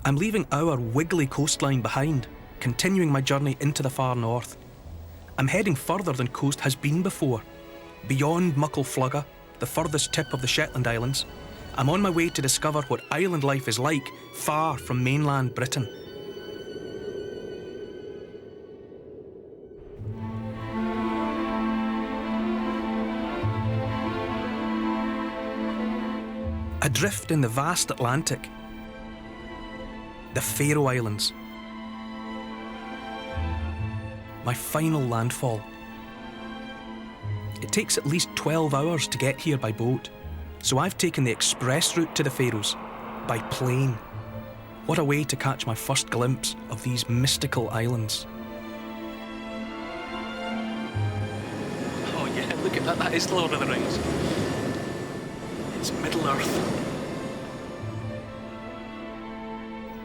I'm leaving our wiggly coastline behind, continuing my journey into the far north. I'm heading further than coast has been before. Beyond Muckleflugga, the furthest tip of the Shetland Islands, I'm on my way to discover what island life is like far from mainland Britain. Adrift in the vast Atlantic, the Faroe Islands. My final landfall. It takes at least 12 hours to get here by boat, so I've taken the express route to the Faroes by plane. What a way to catch my first glimpse of these mystical islands. Oh yeah, look at that, that is the Lord of the Rings. It's Middle-earth.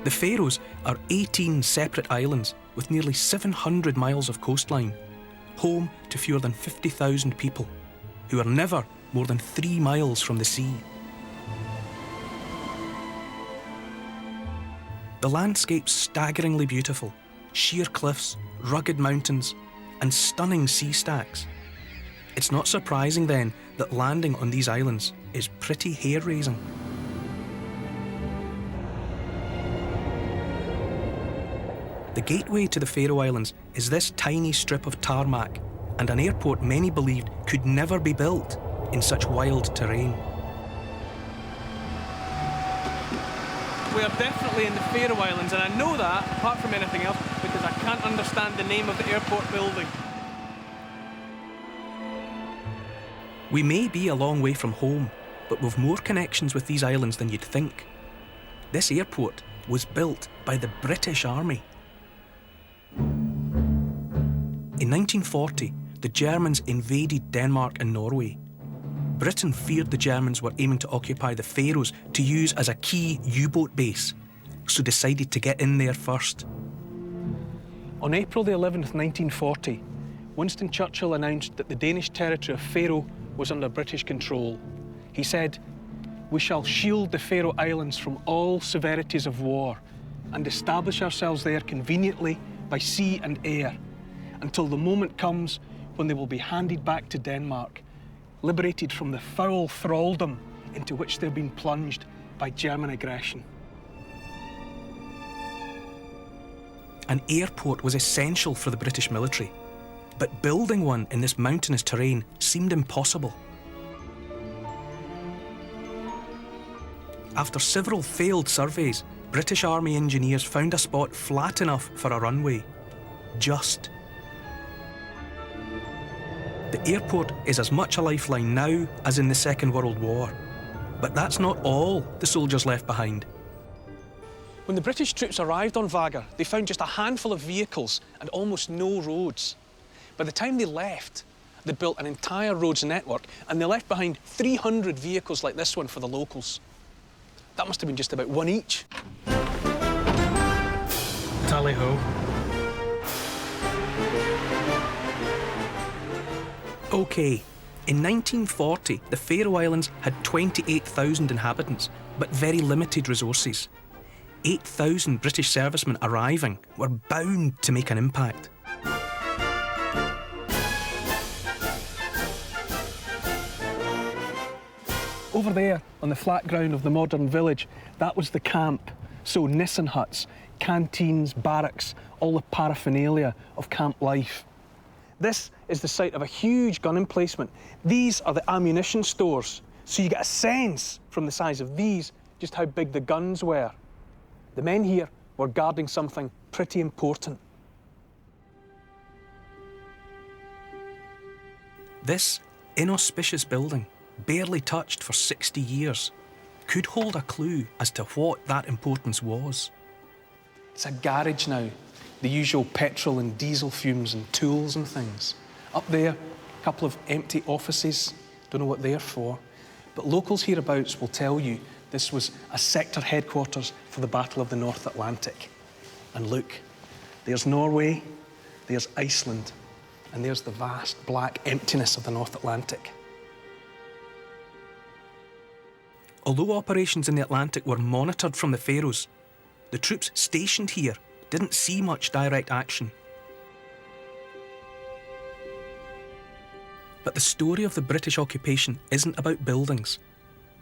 The Faroes are 18 separate islands with nearly 700 miles of coastline, home to fewer than 50,000 people, who are never more than 3 miles from the sea. The landscape's staggeringly beautiful, sheer cliffs, rugged mountains, and stunning sea stacks. It's not surprising then that landing on these islands is pretty hair-raising. The gateway to the Faroe Islands is this tiny strip of tarmac and an airport many believed could never be built in such wild terrain. We are definitely in the Faroe Islands, and I know that, apart from anything else, because I can't understand the name of the airport building. We may be a long way from home, but we've more connections with these islands than you'd think. This airport was built by the British Army. In 1940, the Germans invaded Denmark and Norway. Britain feared the Germans were aiming to occupy the Faroes to use as a key U-boat base, so decided to get in there first. On April the 11th, 1940, Winston Churchill announced that the Danish territory of Faroe was under British control. He said, "We shall shield the Faroe Islands from all severities of war and establish ourselves there conveniently by sea and air until the moment comes when they will be handed back to Denmark, liberated from the foul thraldom into which they've been plunged by German aggression." An airport was essential for the British military, but building one in this mountainous terrain seemed impossible. After several failed surveys, British Army engineers found a spot flat enough for a runway. Just. The airport is as much a lifeline now as in the Second World War. But that's not all the soldiers left behind. When the British troops arrived on Vagar, they found just a handful of vehicles and almost no roads. By the time they left, they'd built an entire roads network, and they left behind 300 vehicles like this one for the locals. That must have been just about one each. Tally-ho. OK, in 1940, the Faroe Islands had 28,000 inhabitants, but very limited resources. 8,000 British servicemen arriving were bound to make an impact. Over there, on the flat ground of the modern village, that was the camp. So Nissen huts, canteens, barracks, all the paraphernalia of camp life. This is the site of a huge gun emplacement. These are the ammunition stores. So you get a sense from the size of these just how big the guns were. The men here were guarding something pretty important. This inauspicious building, barely touched for 60 years, could hold a clue as to what that importance was. It's a garage now, the usual petrol and diesel fumes and tools and things. Up there, a couple of empty offices, don't know what they're for, but locals hereabouts will tell you this was a sector headquarters for the Battle of the North Atlantic. And look, there's Norway, there's Iceland, and there's the vast black emptiness of the North Atlantic. Although operations in the Atlantic were monitored from the Faroes, the troops stationed here didn't see much direct action. But the story of the British occupation isn't about buildings.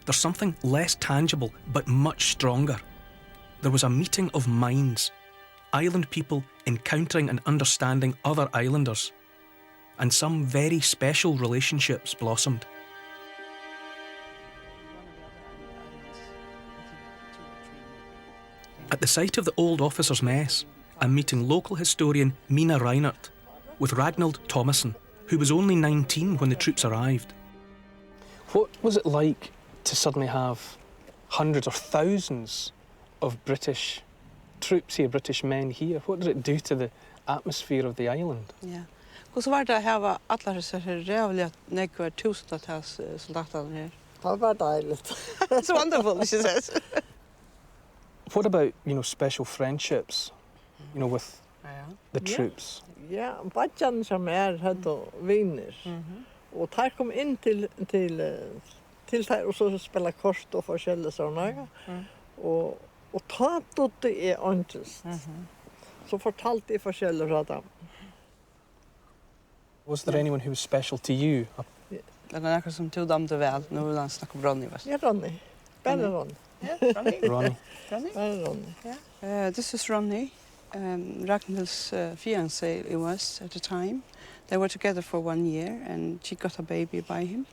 There's something less tangible but much stronger. There was a meeting of minds, island people encountering and understanding other islanders, and some very special relationships blossomed. At the site of the Old Officers' Mess, I'm meeting local historian Mina Reinert with Ragnhild Thomason, who was only 19 when the troops arrived. What was it like to suddenly have hundreds or thousands of British troops here, British men here? What did it do to the atmosphere of the island? Ja. Hvordan var det å ha alle disse rævlige nekvar tusentals soldater her? Det var deiligt. It's wonderful, she says. What about, special friendships, with the troops? Ja, badjan som hadde viner. Og de kom inn til der og så spela kort og forskjellige sånne. Og ta det ångest. Så fortalte jeg forskjellige fra dem. Was there anyone who was special to you? Det noe som tog dem til vel. Nå vil han snakke om Ronny. Ja, Ronny. Bare Ronny. Ronny. Bare Ronny. This is Ronny. Ragnhild's fiancé it was at the time. They were together for 1 year and she got a baby by him.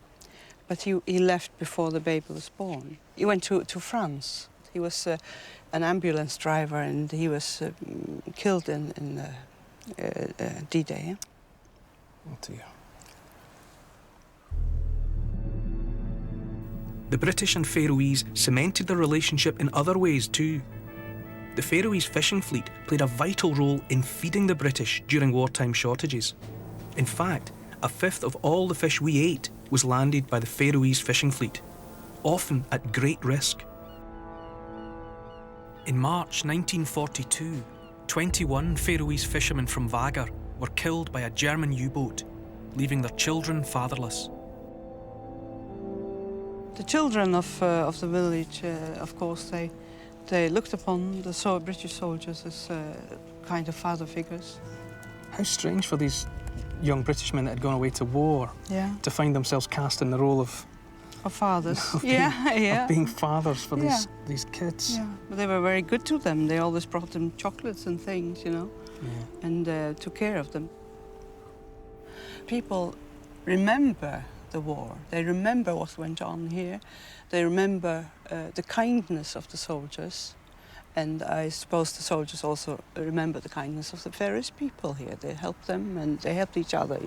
But he left before the baby was born. He went to France. He was an ambulance driver and he was killed in D-Day. Oh dear. The British and Faroese cemented their relationship in other ways too. The Faroese fishing fleet played a vital role in feeding the British during wartime shortages. In fact, a fifth of all the fish we ate was landed by the Faroese fishing fleet, often at great risk. In March 1942, 21 Faroese fishermen from Vagar were killed by a German U-boat, leaving their children fatherless. The children of the village, of course, they looked upon the British soldiers as kind of father figures. How strange for these young British men that had gone away to war to find themselves cast in the role of fathers. of being fathers for these kids. Yeah, but they were very good to them. They always brought them chocolates and things, and took care of them. People remember the war. They remember what went on here. They remember the kindness of the soldiers. And I suppose the soldiers also remember the kindness of the Faroese people here. They helped them and they helped each other,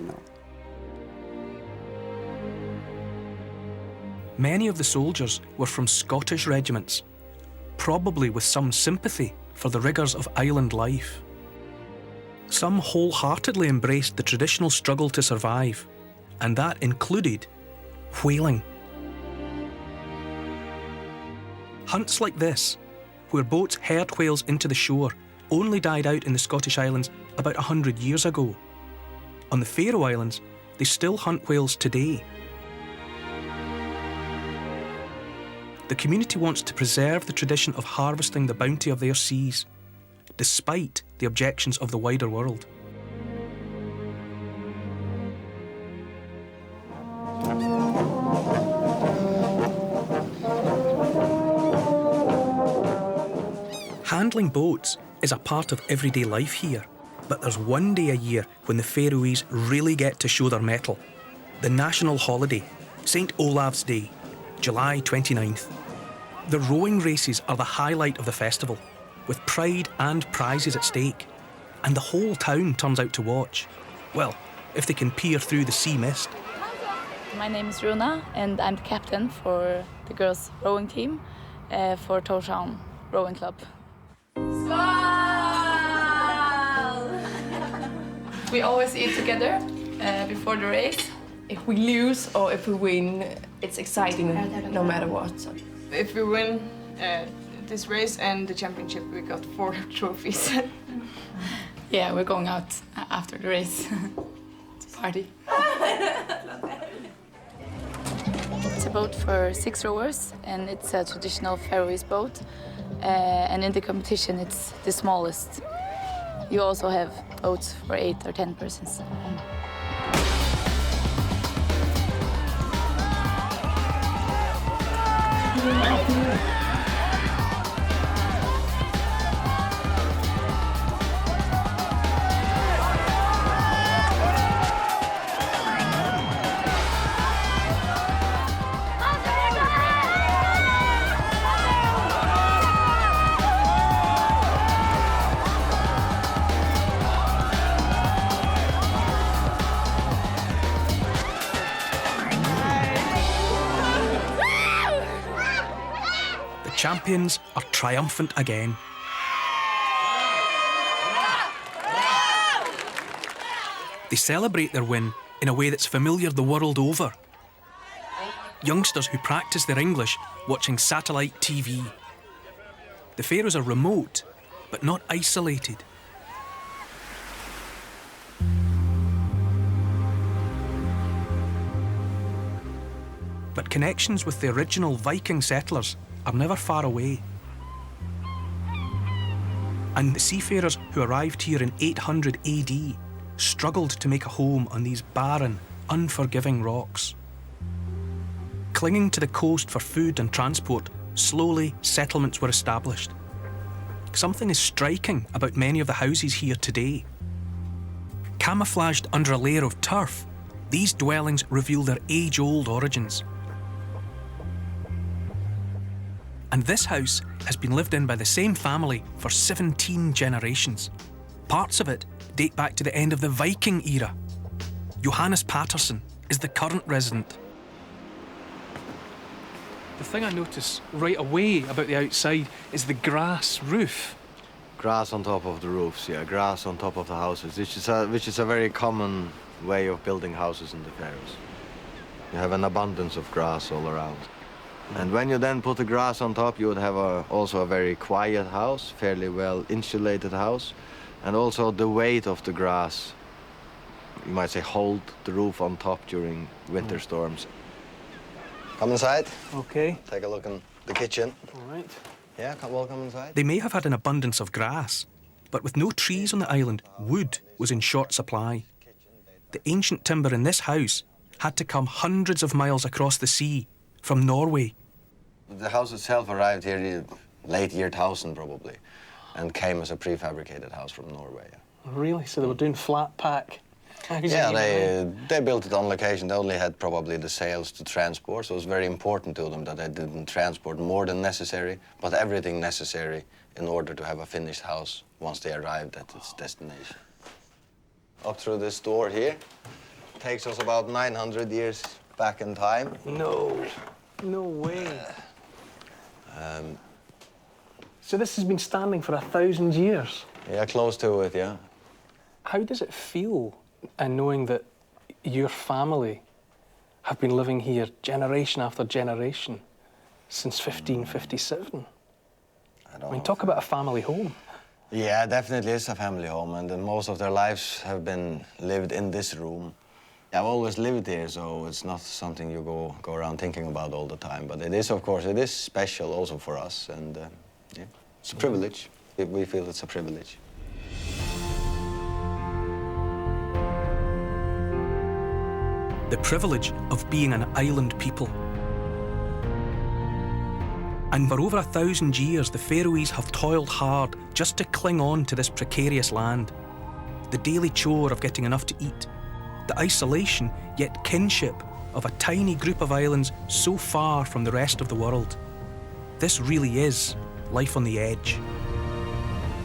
Many of the soldiers were from Scottish regiments, probably with some sympathy for the rigours of island life. Some wholeheartedly embraced the traditional struggle to survive, and that included whaling. Hunts like this, where boats herd whales into the shore, only died out in the Scottish Islands about 100 years ago. On the Faroe Islands, they still hunt whales today. The community wants to preserve the tradition of harvesting the bounty of their seas, despite the objections of the wider world. Handling boats is a part of everyday life here, but there's one day a year when the Faroese really get to show their mettle. The national holiday, St. Olav's Day, July 29th. The rowing races are the highlight of the festival, with pride and prizes at stake, and the whole town turns out to watch. Well, if they can peer through the sea mist. My name is Runa, and I'm the captain for the girls' rowing team for Torshavn Rowing Club. We always eat together before the race. If we lose or if we win, it's exciting no matter what. If we win this race and the championship, we got 4 trophies. Yeah, we're going out after the race to party. It's a boat for 6 rowers, and it's a traditional Faroese boat. and in the competition it's the smallest. You also have boats for 8 or 10 persons. Champions are triumphant again. They celebrate their win in a way that's familiar the world over. Youngsters who practice their English watching satellite TV. The Faroes are remote, but not isolated. But connections with the original Viking settlers are never far away. And the seafarers who arrived here in 800 AD struggled to make a home on these barren, unforgiving rocks. Clinging to the coast for food and transport, slowly settlements were established. Something is striking about many of the houses here today. Camouflaged under a layer of turf, these dwellings reveal their age-old origins. And this house has been lived in by the same family for 17 generations. Parts of it date back to the end of the Viking era. Johannes Patterson is the current resident. The thing I notice right away about the outside is the grass roof. Grass on top of the roofs, yeah, grass on top of the houses, which is a very common way of building houses in the Faroes. You have an abundance of grass all around. And when you then put the grass on top, you would have also a very quiet house, fairly well insulated house. And also the weight of the grass, you might say, hold the roof on top during winter storms. Come inside. Okay. Take a look in the kitchen. All right. Yeah, welcome inside. They may have had an abundance of grass, but with no trees on the island, wood was in short supply. The ancient timber in this house had to come hundreds of miles across the sea from Norway. The house itself arrived here in late year 1000 probably, and came as a prefabricated house from Norway. Really? So they were doing flat pack? Yeah, they built it on location. They only had probably the sails to transport, so it was very important to them that they didn't transport more than necessary, but everything necessary in order to have a finished house once they arrived at its destination. Up through this door here, takes us about 900 years back in time. No way. So this has been standing for 1,000 years? Yeah, close to it, yeah. How does it feel knowing that your family have been living here generation after generation since 1557? I mean, talk about a family home. Yeah, definitely is a family home, and most of their lives have been lived in this room. I've always lived here, so it's not something you go around thinking about all the time. But it is, of course, it is special also for us, and yeah, it's a privilege. We feel it's a privilege. The privilege of being an island people. And for over 1,000 years, the Faroese have toiled hard just to cling on to this precarious land. The daily chore of getting enough to eat. The isolation, yet kinship, of a tiny group of islands so far from the rest of the world. This really is life on the edge.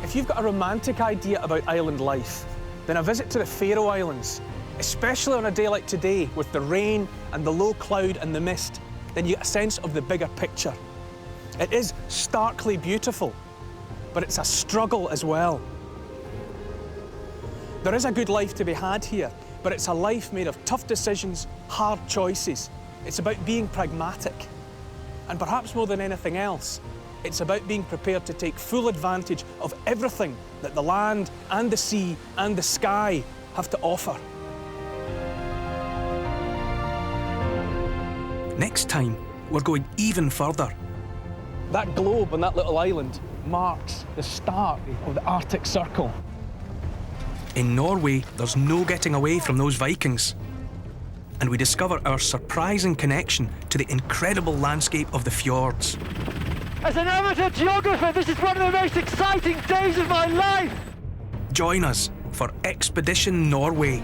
If you've got a romantic idea about island life, then a visit to the Faroe Islands, especially on a day like today with the rain and the low cloud and the mist, then you get a sense of the bigger picture. It is starkly beautiful, but it's a struggle as well. There is a good life to be had here, but it's a life made of tough decisions, hard choices. It's about being pragmatic. And perhaps more than anything else, it's about being prepared to take full advantage of everything that the land and the sea and the sky have to offer. Next time, we're going even further. That globe on that little island marks the start of the Arctic Circle. In Norway, there's no getting away from those Vikings. And we discover our surprising connection to the incredible landscape of the fjords. As an amateur geographer, this is one of the most exciting days of my life! Join us for Expedition Norway.